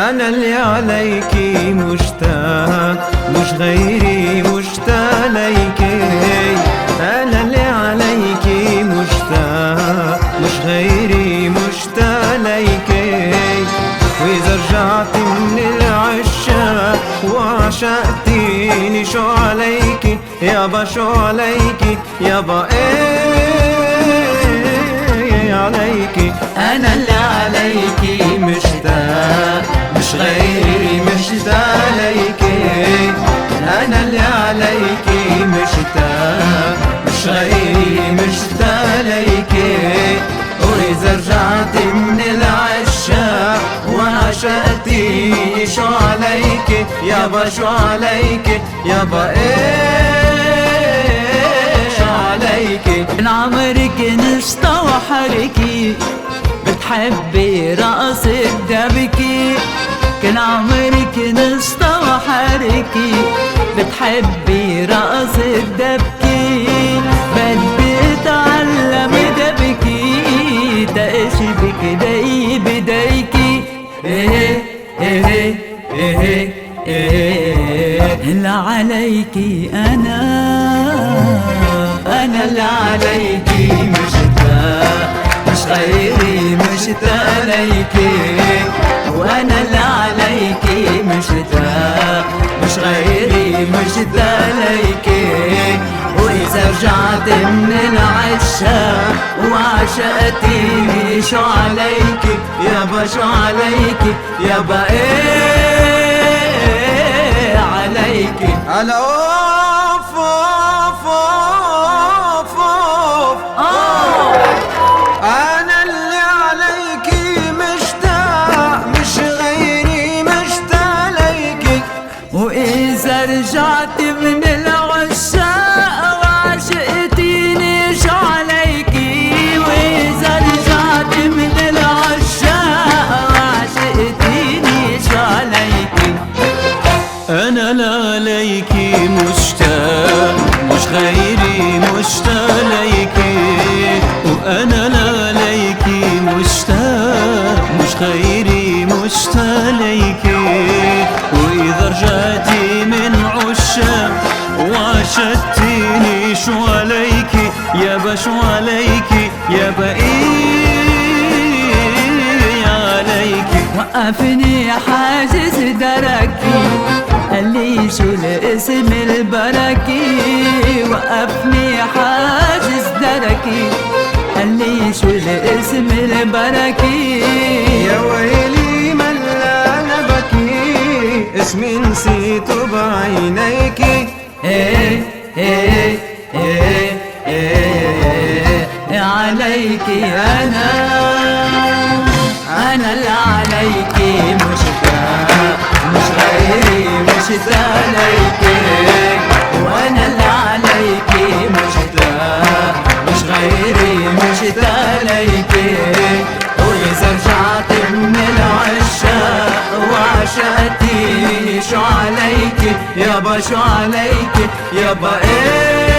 أنا اللي عليكي مشتاق مش غيري مشتاق ليكي. أنا اللي عليكي مشتاق مش غيري مشتاق ليكي. وإذا رجعت من العشاق وعشقتيني شو عليكي يابا شو عليكي يابا ايه عليكي. أنا اللي عليكي مشتاق مش غيري مشتاق ليكي. أنا اللي عليكي مشتاق مش غيري مشتاق ليكي. وإذا رجعت من العشاق وعشقتيني شو عليكي يابا شو عليكي يابا ايه عليكي. من عمرك نشطة وحركي بتحبي رقص الدبكي. كان عمرك نشطة وحركي بتحبي رقص الدبكي. بدي اتعلم دبكي تقشبك داي بدايكي. ايه ايه ايه ايه اللي عليكي انا اللي عليكي مشتاق مش غيري مشتاق ليكي. وانا اللي عليكي مشتاق مش غيري مشتاق ليكي. واذا رجعت من العشاق وعشقتيني شو عليكي يابا شو عليكي يابا ايه عليكي. على اوف اوف اوف اوف انا اللي عليكي مشتاق مش غيري مشتاق ليكي. واذا رجعت من العشاق وعشقتيني شو عليكي. واذا رجعت من العشاق وعشقتيني شو عليكي. أنا لا عليكي مشتاق مش غيري مشتاق ليكي. وأنا لا عليكي مشتاق مش غيري مشتاق ليكي. وإذا رجعتي من عشاق وعشقتيني شو عليكي يابا شو عليكي يابا إيه عليكي. وقفني حاجز دركي قال لي شو الاسم البركي. وقفني حاجز دركي قال لي شو الاسم البركي. يا ويلي من لا نبكي اسمي نسيته بعينيكي. ايه ايه ايه ايه عليكي انا اللي عليكي مشتاق مش غيري مشتاق ليكي. وانا اللي عليكي مشتاق مش غيري مشتاق ليكي. واذا رجعت من العشاق وعشقتيني شو عليكي يابا شو عليكي يابا ايه